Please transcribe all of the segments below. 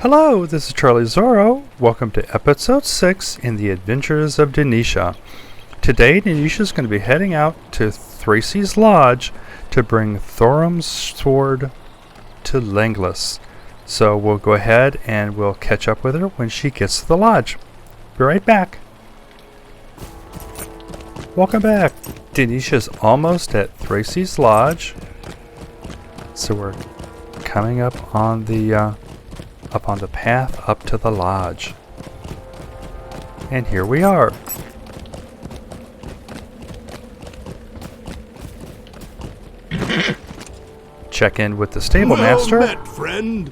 Hello, this is Charlie Zorro. Welcome to episode 6 in the adventures of Denesha. Today, Denesha is going to be heading out to Thrasi's lodge to bring Thorim's sword to Legless. So we'll go ahead and we'll catch up with her when she gets to the lodge. Be right back. Welcome back. Denesha's almost at Thrasi's lodge. So we're coming up on the path up to the lodge. And here we are. Check in with the stable master. Well met, friend.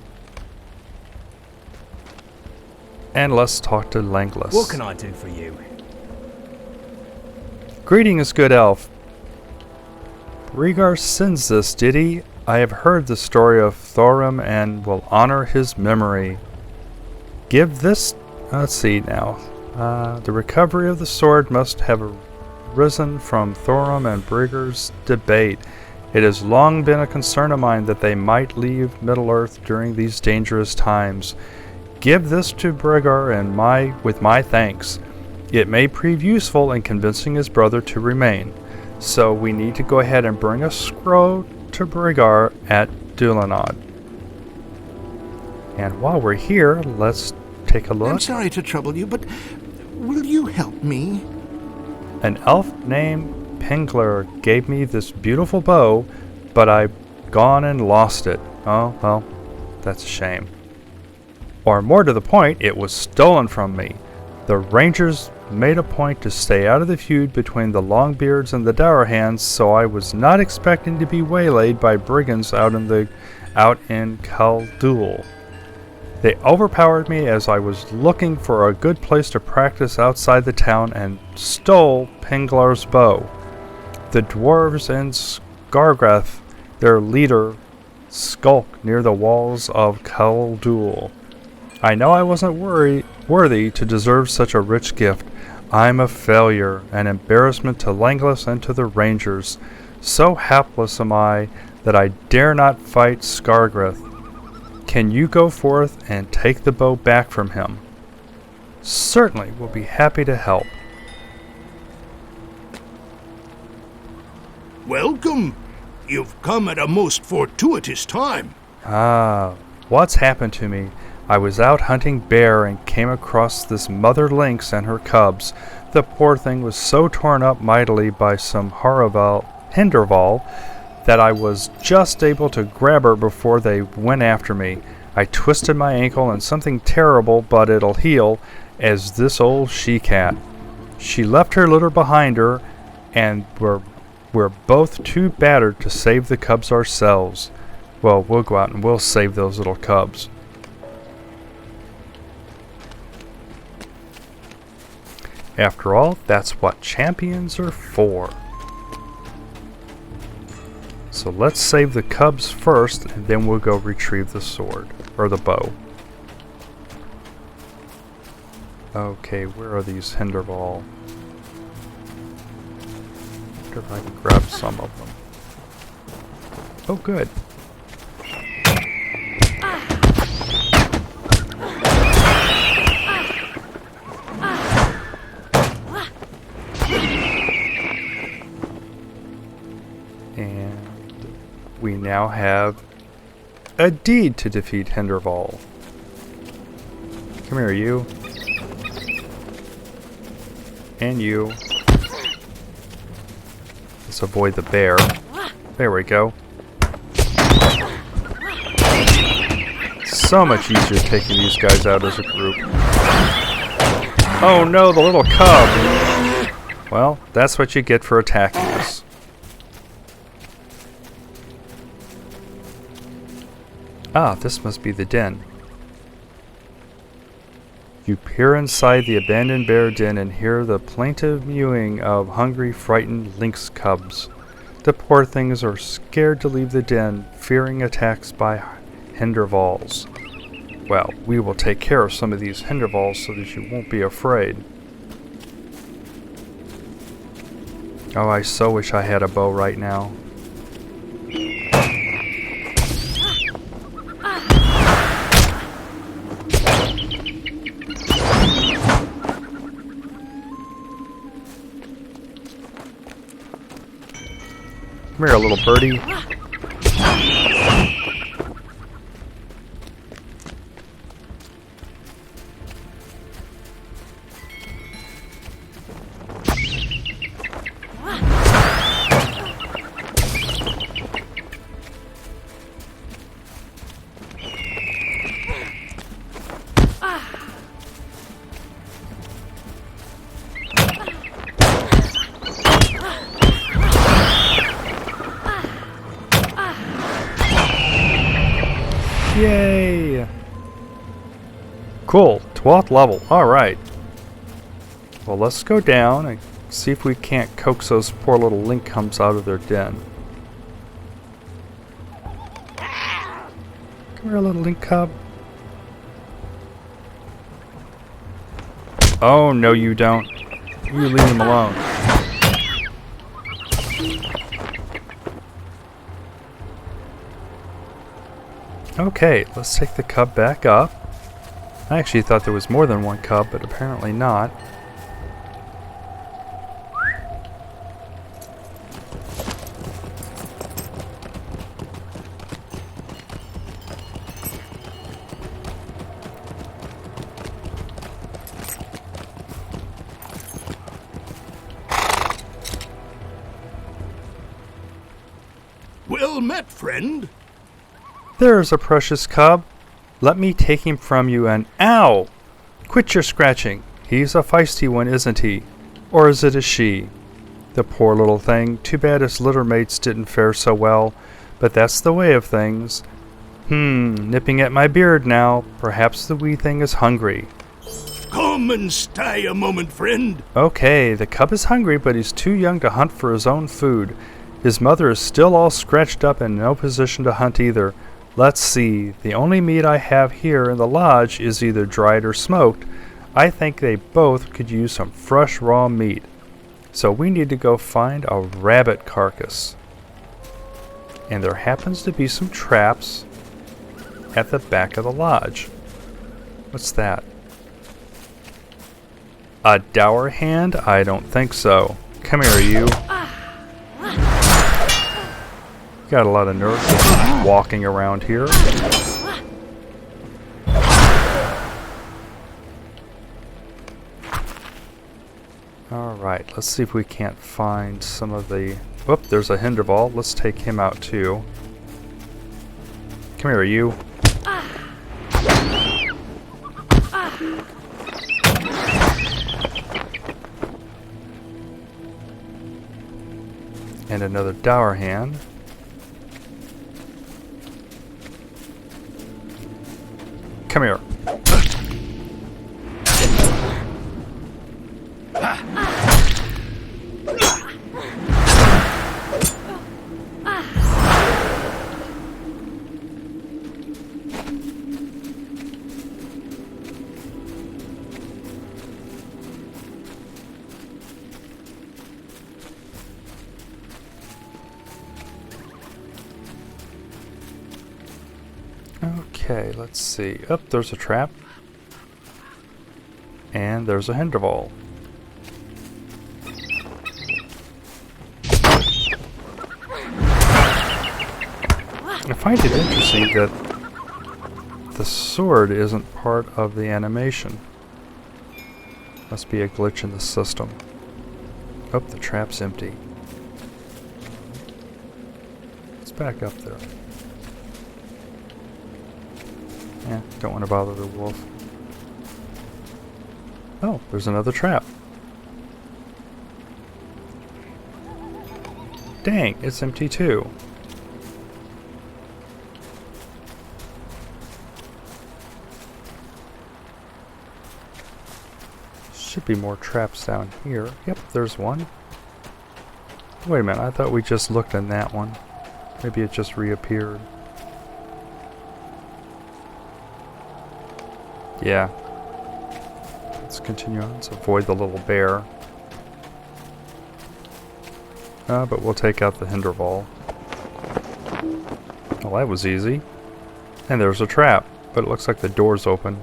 And let's talk to Legless. What can I do for you? Greetings, good elf. Rhaegar sends this, did he? I have heard the story of Thorim and will honor his memory. Give this... let's see now. The recovery of the sword must have arisen from Thorim and Rhaegar's debate. It has long been a concern of mine that they might leave Middle-earth during these dangerous times. Give this to Rhaegar and with my thanks. It may prove useful in convincing his brother to remain. So we need to go ahead and bring a scroll to Rhaegar at Dourhand. And while we're here, let's take a look. I'm sorry to trouble you, but will you help me? An elf named Pengler gave me this beautiful bow, but I've gone and lost it. Oh, well, that's a shame. Or more to the point, it was stolen from me. The Rangers made a point to stay out of the feud between the Longbeards and the Dourhands, so I was not expecting to be waylaid by brigands out in Khaldul. They overpowered me as I was looking for a good place to practice outside the town and stole Penglar's bow. The Dwarves and Skargrath, their leader, skulk near the walls of Khaldul. I know I wasn't worthy to deserve such a rich gift. I'm a failure, an embarrassment to Legless and to the Rangers. So hapless am I that I dare not fight Skargrath. Can you go forth and take the bow back from him? Certainly, we'll be happy to help. Welcome. You've come at a most fortuitous time. What's happened to me? I was out hunting bear and came across this mother lynx and her cubs. The poor thing was so torn up mightily by some Hendervales that I was just able to grab her before they went after me. I twisted my ankle and something terrible, but it'll heal, as this old she-cat. She left her litter behind her, and we're both too battered to save the cubs ourselves. Well, we'll go out and we'll save those little cubs. After all, that's what champions are for. So let's save the cubs first, and then we'll go retrieve the sword, or the bow. Okay, where are these Hendervales? I wonder if I can grab some of them. Oh, good. We now have a deed to defeat Hendervales. Come here, you. And you. Let's avoid the bear. There we go. So much easier taking these guys out as a group. Oh no, the little cub! Well, that's what you get for attacking us. Ah, this must be the den. You peer inside the abandoned bear den and hear the plaintive mewing of hungry, frightened lynx cubs. The poor things are scared to leave the den, fearing attacks by Hendervales. Well, we will take care of some of these Hendervales so that you won't be afraid. Oh, I so wish I had a bow right now. Come here, little birdie. Yay! Cool, 12th level, alright. Well, let's go down and see if we can't coax those poor little lynx cubs out of their den. Come here, little lynx cub. Oh, no you don't. You leave him alone. Okay, let's take the cub back up. I actually thought there was more than one cub, but apparently not. Well met, friend. There's a precious cub. Let me take him from you and... Ow! Quit your scratching. He's a feisty one, isn't he? Or is it a she? The poor little thing. Too bad his litter mates didn't fare so well. But that's the way of things. Nipping at my beard now. Perhaps the wee thing is hungry. Come and stay a moment, friend. Okay, the cub is hungry, but he's too young to hunt for his own food. His mother is still all scratched up and in no position to hunt either. Let's see, the only meat I have here in the lodge is either dried or smoked. I think they both could use some fresh raw meat. So we need to go find a rabbit carcass. And there happens to be some traps at the back of the lodge. What's that? A Dourhand? I don't think so. Come here, you. Got a lot of nerve walking around here. Alright, let's see if we can't find some of the... Whoop, there's a Hendervales. Let's take him out too. Come here, you. And another Dourhand. Come here. Okay, let's see. Oh, there's a trap. And there's a Hendervales. I find it interesting that the sword isn't part of the animation. Must be a glitch in the system. Oh, the trap's empty. Let's back up there. Yeah, don't want to bother the wolf. Oh, there's another trap. Dang, it's empty too. Should be more traps down here. Yep, there's one. Wait a minute, I thought we just looked in that one. Maybe it just reappeared. Yeah. Let's continue on. Let's avoid the little bear. But we'll take out the Hendervales. Well, that was easy. And there's a trap, but it looks like the door's open.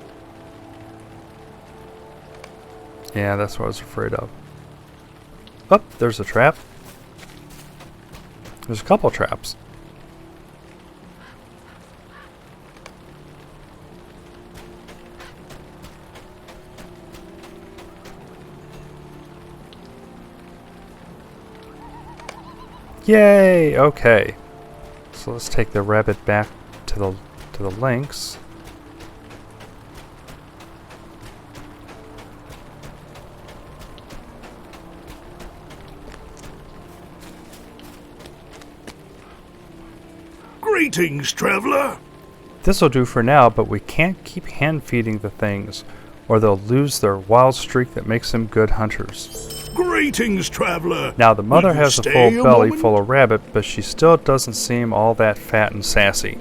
Yeah, that's what I was afraid of. Oh, there's a trap. There's a couple traps. Yay! Okay. So let's take the rabbit back to the lynx. Greetings, traveler. This'll do for now, but we can't keep hand-feeding the things, or they'll lose their wild streak that makes them good hunters. Greetings, traveler. Now, the mother Will you has a stay full belly moment? full of rabbit, but she still doesn't seem all that fat and sassy.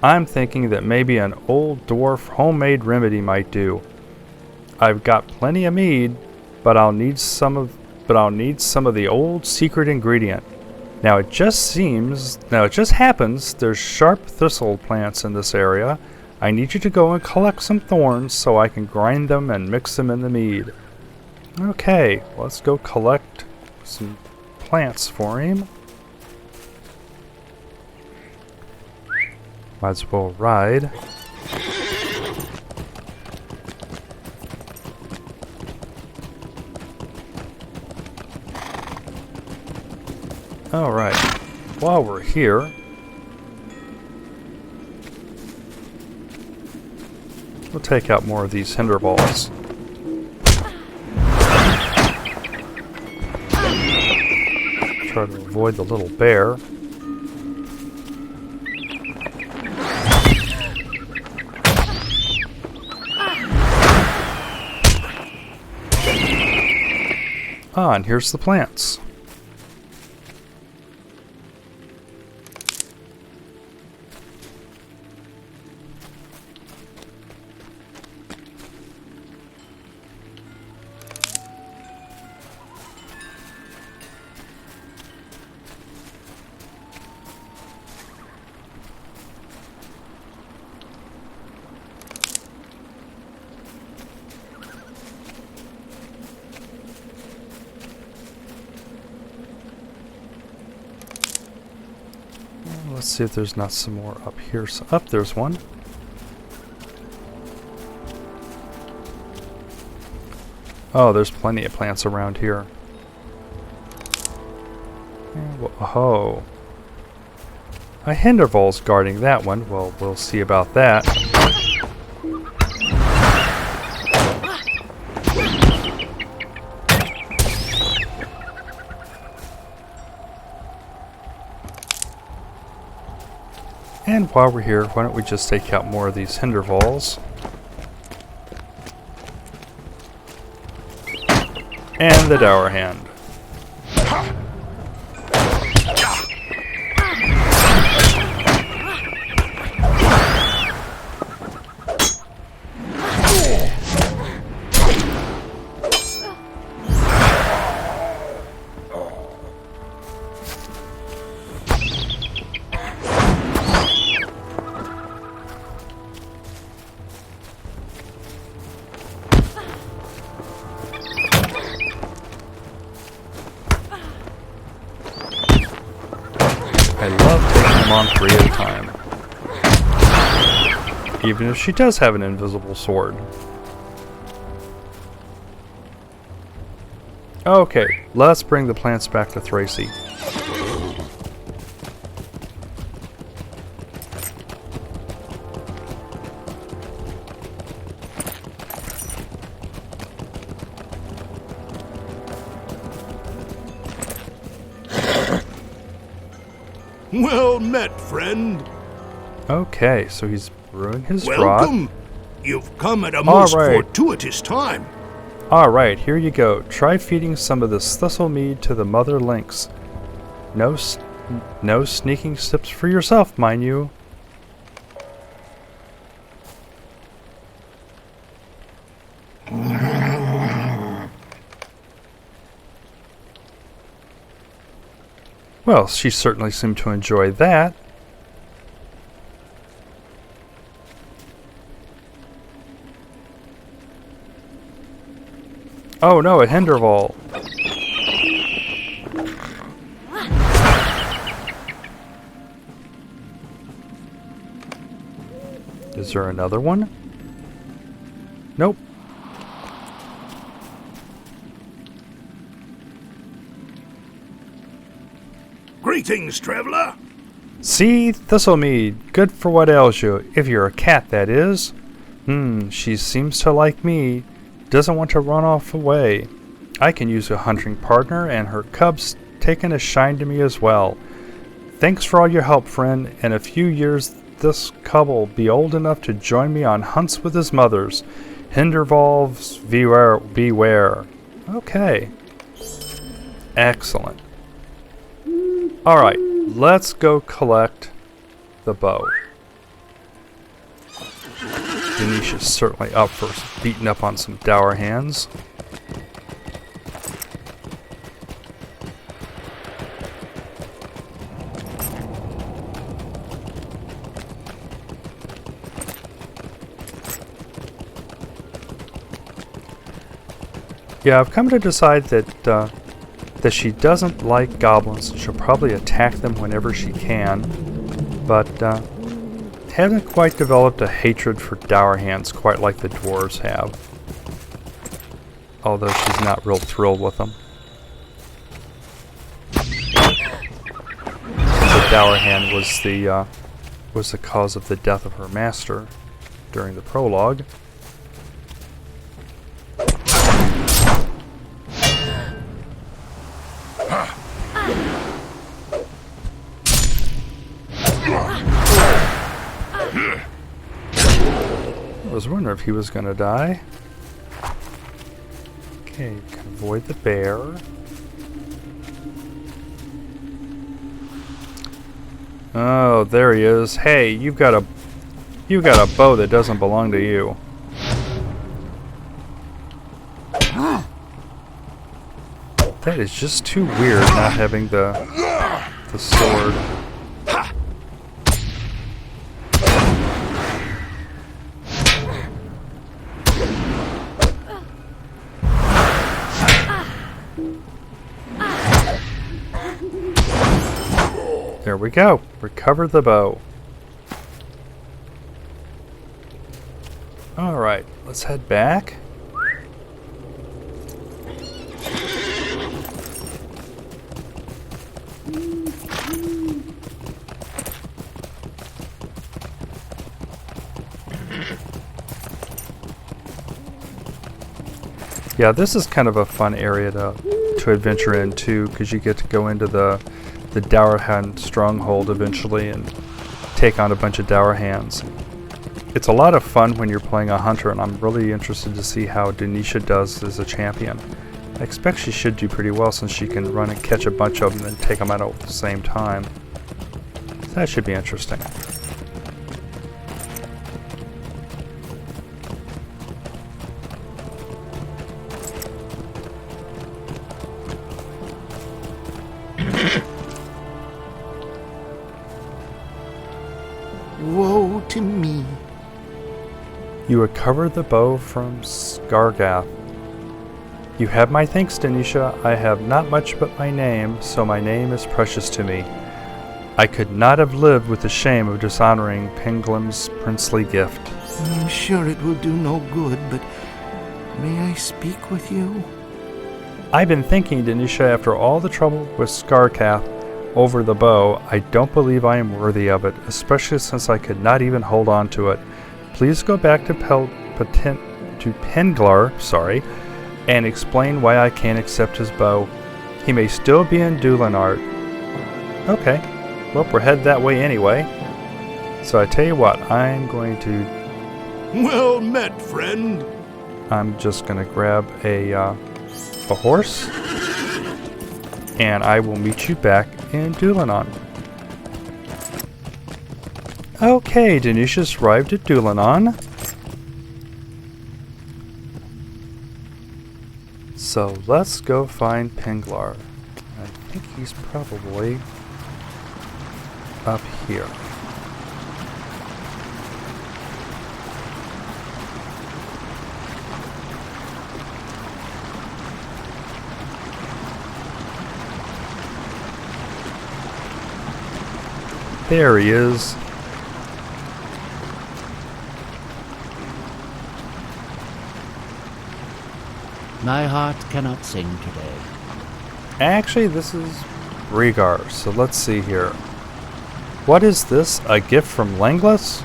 I'm thinking that maybe an old dwarf homemade remedy might do. I've got plenty of mead, but I'll need some of the old secret ingredient. Now it just happens there's sharp thistle plants in this area. I need you to go and collect some thorns so I can grind them and mix them in the mead. Okay, let's go collect some plants for him. Might as well ride. Alright, while we're here, we'll take out more of these Hendervales. Try to avoid the little bear. Ah, and here's the plants. Let's see if there's not some more up here. So up there's one. Oh, there's plenty of plants around here. Oh. A Hendervale's guarding that one. Well, we'll see about that. And while we're here, why don't we just take out more of these Hendervales. And the Dourhand. I love taking them on 3 at a time. Even if she does have an invisible sword. Okay, let's bring the plants back to Thrasi. Well met, friend. Okay, so he's brewing his Welcome. draught. You've come at a most right. fortuitous time. Alright, here you go. Try feeding some of this thistle mead to the mother lynx. No sneaking sips for yourself, mind you. Well, she certainly seemed to enjoy that. Oh no, a Hendervale. Is there another one? Nope. Greetings, traveler. See, this'll me. Good for what ails you. If you're a cat, that is. She seems to like me. Doesn't want to run off away. I can use a hunting partner, and her cub's taken a shine to me as well. Thanks for all your help, friend. In a few years, this cub will be old enough to join me on hunts with his mothers. Hendervales, beware. Okay. Excellent. Alright, let's go collect the bow. Denesha's certainly up for beating up on some dour hands. Yeah, I've come to decide that she doesn't like goblins. She'll probably attack them whenever she can, but hasn't quite developed a hatred for Dourhands quite like the Dwarves have. Although she's not real thrilled with them. The Dourhand was the cause of the death of her master during the prologue. I was wondering if he was going to die. Okay, can avoid the bear. Oh, there he is. Hey, you've got a bow that doesn't belong to you. That is just too weird, not having the sword. There we go. Recover the bow. Alright, let's head back. Yeah, this is kind of a fun area to adventure into, because you get to go into the Dourhand stronghold eventually and take on a bunch of Dourhands. It's a lot of fun when you're playing a hunter, and I'm really interested to see how Denesha does as a champion. I expect she should do pretty well since she can run and catch a bunch of them and take them out at the same time. So that should be interesting. Woe to me. You recovered the bow from Skargath. You have my thanks, Denesha. I have not much but my name, so my name is precious to me. I could not have lived with the shame of dishonoring Penglim's princely gift. I'm sure it will do no good, but may I speak with you? I've been thinking, Denesha, after all the trouble with Skargath over the bow, I don't believe I am worthy of it, especially since I could not even hold on to it. Please go back to Penglar, and explain why I can't accept his bow. He may still be in Dourhand. Okay, well, we're headed that way anyway. So I tell you what, I'm going to... Well met, friend. I'm just going to grab a horse, and I will meet you back in Dourhand. Okay, Denesha's arrived at Dourhand. So let's go find Penglar. I think he's probably up here. There he is. My heart cannot sing today. Actually, this is Rhaegar, so let's see here. What is this? A gift from Legless?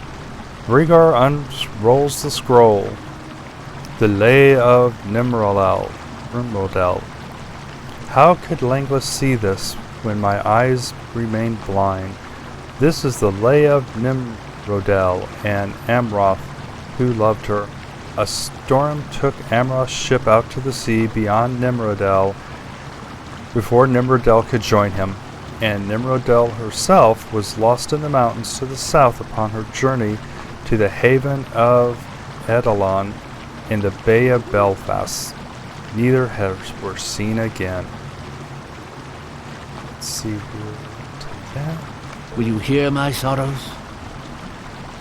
Rhaegar unrolls the scroll. The Lay of Nimrodel. How could Legless see this when my eyes remained blind? This is the Lay of Nimrodel and Amroth, who loved her. A storm took Amroth's ship out to the sea beyond Nimrodel before Nimrodel could join him, and Nimrodel herself was lost in the mountains to the south upon her journey to the haven of Eidolon in the Bay of Belfast. Neither were seen again. Let's see who take that. Will you hear my sorrows?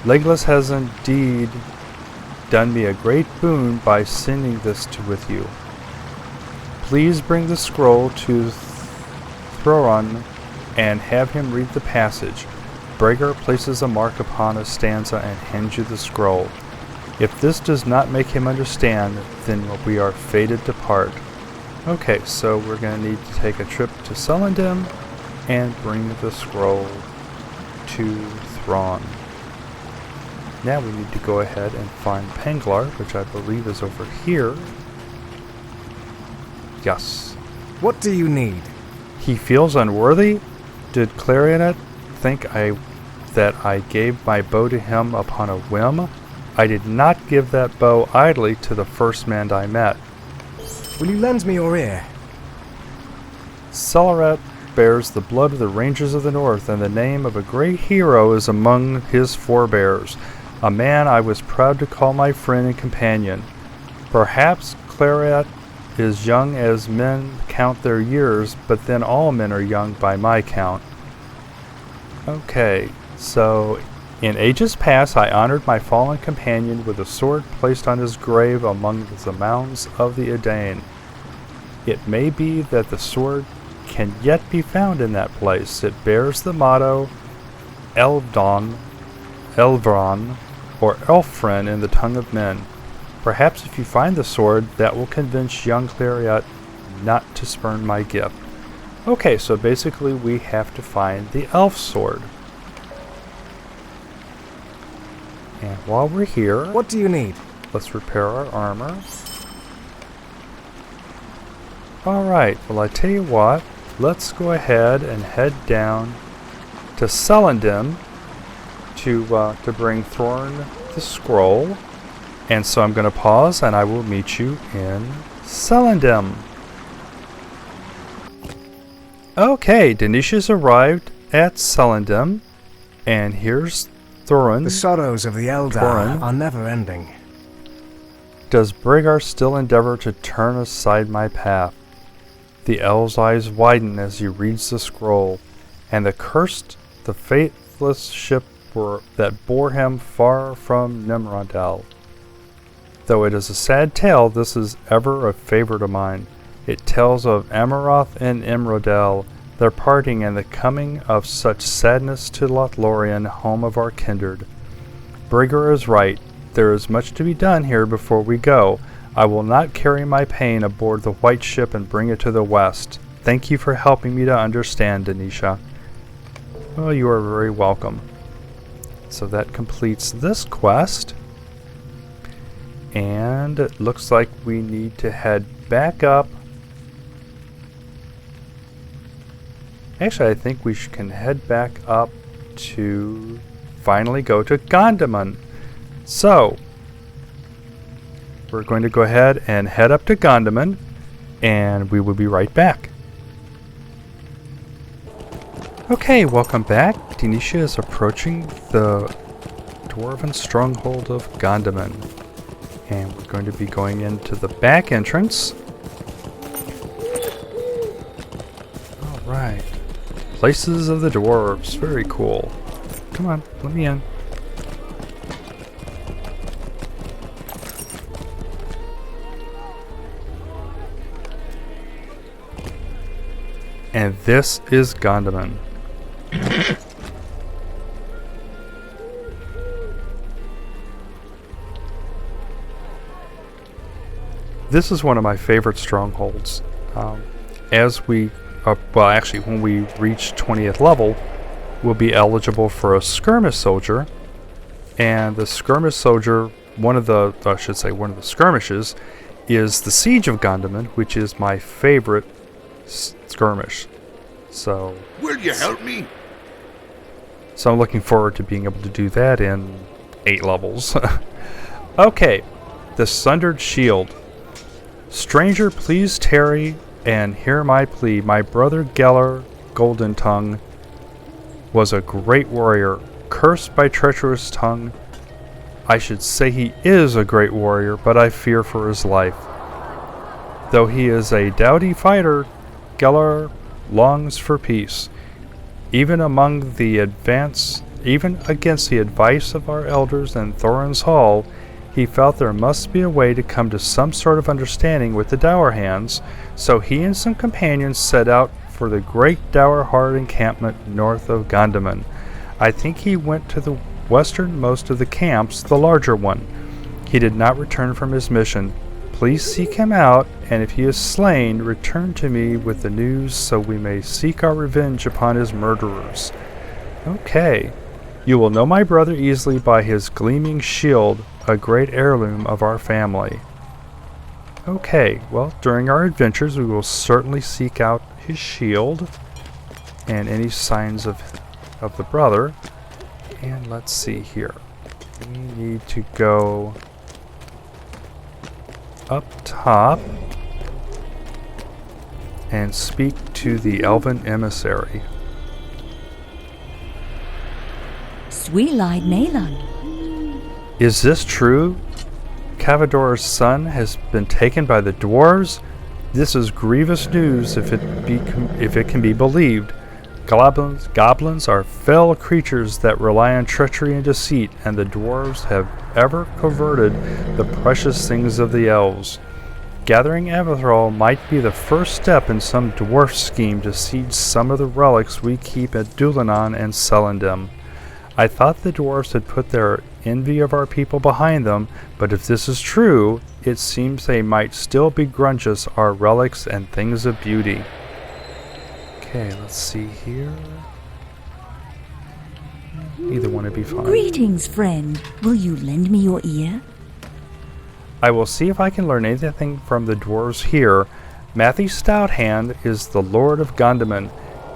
Legless has indeed done me a great boon by sending this with you. Please bring the scroll to Dourhand and have him read the passage. Rhaegar places a mark upon a stanza and hands you the scroll. If this does not make him understand, then we are fated to part. Okay, so we're going to need to take a trip to Celandem and bring the scroll to Dourhand. Now we need to go ahead and find Penglar, which I believe is over here. Yes. What do you need? He feels unworthy? Did Cleric think that I gave my bow to him upon a whim? I did not give that bow idly to the first man I met. Will you lend me your ear? Cleric bears the blood of the Rangers of the North, and the name of a great hero is among his forebears, a man I was proud to call my friend and companion. Perhaps Cleric is young as men count their years, but then all men are young by my count. Okay, so in ages past I honored my fallen companion with a sword placed on his grave among the mounds of the Edain. It may be that the sword can yet be found in that place. It bears the motto Elvron, or Elfren in the tongue of men. Perhaps if you find the sword, that will convince young Cleric not to spurn my gift. Okay, so basically we have to find the elf sword. And while we're here, What do you need? let's repair our armor. Alright, well I tell you what, let's go ahead and head down to Celandem to bring Thorn the scroll. And so I'm going to pause and I will meet you in Celandem. Okay, Denesha's arrived at Celandem, and here's Dourhand. The sorrows of the Eldar Dourhand. are never ending. Does Rhaegar still endeavor to turn aside my path? The elf's eyes widen as he reads the scroll, and the faithless ship that bore him far from Nimrodel. Though it is a sad tale, this is ever a favorite of mine. It tells of Amroth and Nimrodel, their parting and the coming of such sadness to Lothlorien, home of our kindred. Rhaegar is right. There is much to be done here before we go. I will not carry my pain aboard the white ship and bring it to the west. Thank you for helping me to understand, Denesha. Well, you are very welcome. So that completes this quest. And it looks like we need to head back up. Actually, I think we can head back up to finally go to Gondomar. So, we're going to go ahead and head up to Gondomar, and we will be right back. Okay, welcome back. Denesha is approaching the Dwarven stronghold of Gondomar. And we're going to be going into the back entrance. Alright. Places of the Dwarves. Very cool. Come on, let me in. And this is Gondomar. This is one of my favorite strongholds. As we, well, actually, when we reach 20th level, we'll be eligible for a skirmish soldier. And the skirmish soldier, one of the skirmishes, is the Siege of Gondomar, which is my favorite skirmish. So, Will you help me? so I'm looking forward to being able to do that in 8 levels. Okay, the Sundered Shield. Stranger, please tarry and hear my plea. My brother Geller Golden Tongue was a great warrior, cursed by treacherous tongue. I should say he is a great warrior, but I fear for his life. Though he is a doughty fighter, Geller longs for peace. Even against the advice of our elders in Thorin's Hall, he felt there must be a way to come to some sort of understanding with the Dourhands, so he and some companions set out for the great Dourhand encampment north of Gondomar. I think he went to the westernmost of the camps, the larger one. He did not return from his mission. Please seek him out, and if he is slain, return to me with the news so we may seek our revenge upon his murderers. Okay. You will know my brother easily by his gleaming shield, a great heirloom of our family. Okay, well, during our adventures we will certainly seek out his shield and any signs of the brother. And let's see here. We need to go up top and speak to the Elven Emissary. Sweet-eyed Malon. Is this true? Cavador's son has been taken by the Dwarves? This is grievous news if it can be believed. Goblins are fell creatures that rely on treachery and deceit, and the Dwarves have ever coveted the precious things of the elves. Gathering Avithral might be the first step in some dwarf scheme to seize some of the relics we keep at Dourhand and Celendem. I thought the dwarves had put their envy of our people behind them, but if this is true, it seems they might still begrudge us our relics and things of beauty. Okay, let's see here. Either one would be fine. Greetings, friend. Will you lend me your ear? I will see if I can learn anything from the dwarves here. Matthew Stouthand is the Lord of Gondomar,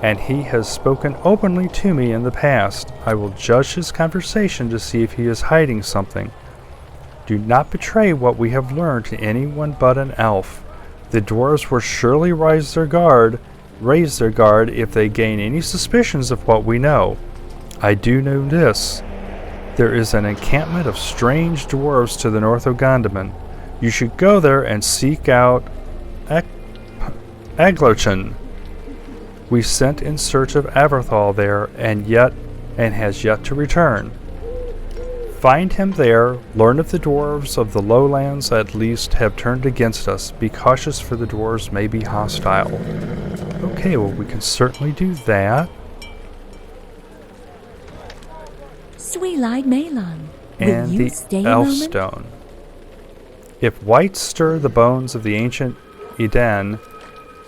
and he has spoken openly to me in the past. I will judge his conversation to see if he is hiding something. Do not betray what we have learned to anyone but an elf. The dwarves will surely raise their guard if they gain any suspicions of what we know. I do know this. There is an encampment of strange dwarves to the north of Gondomar. You should go there and seek out Aglochan. We sent in search of Avithral there, and has yet to return. Find him there, learn if the dwarves of the lowlands at least have turned against us. Be cautious, for the dwarves may be hostile. Okay, well, we can certainly do that. Sweet-eyed Malon. And Will you the stay a elf moment? stone. If whites stir the bones of the ancient Eden,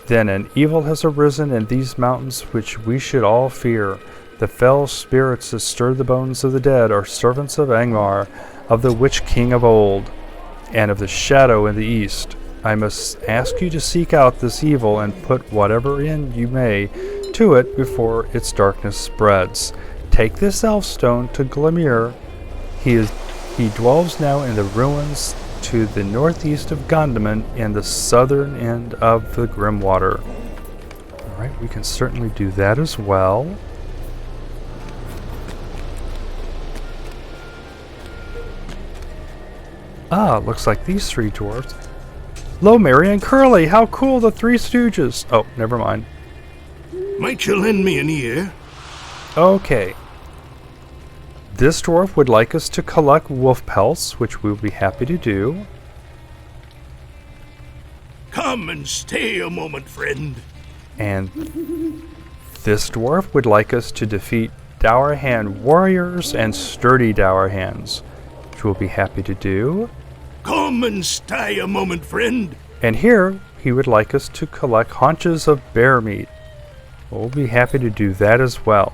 then an evil has arisen in these mountains which we should all fear. The fell spirits that stir the bones of the dead are servants of Angmar, of the witch king of old, and of the shadow in the east. I must ask you to seek out this evil and put whatever in you may to it before its darkness spreads. Take this elf stone to Glimmer. He dwells now in the ruins to the northeast of Gondomar in the southern end of the Grimwater. Alright, we can certainly do that as well. Ah, looks like these 3 dwarves. Lo, Mary and Curly, how cool, the Three Stooges! Oh, never mind. Might you lend me an ear? Okay. This dwarf would like us to collect wolf pelts, which we will be happy to do. Come and stay a moment, friend. And this dwarf would like us to defeat Dourhand warriors and sturdy Dourhands, which we'll be happy to do. Come and stay a moment, friend. And here, he would like us to collect haunches of bear meat. We'll be happy to do that as well.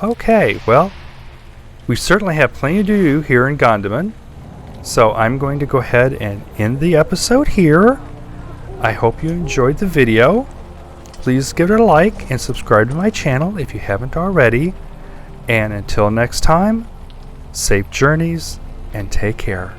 Okay, well, we certainly have plenty to do here in Gondaman, so I'm going to go ahead and end the episode here. I hope you enjoyed the video. Please give it a like and subscribe to my channel if you haven't already. And until next time, safe journeys and take care.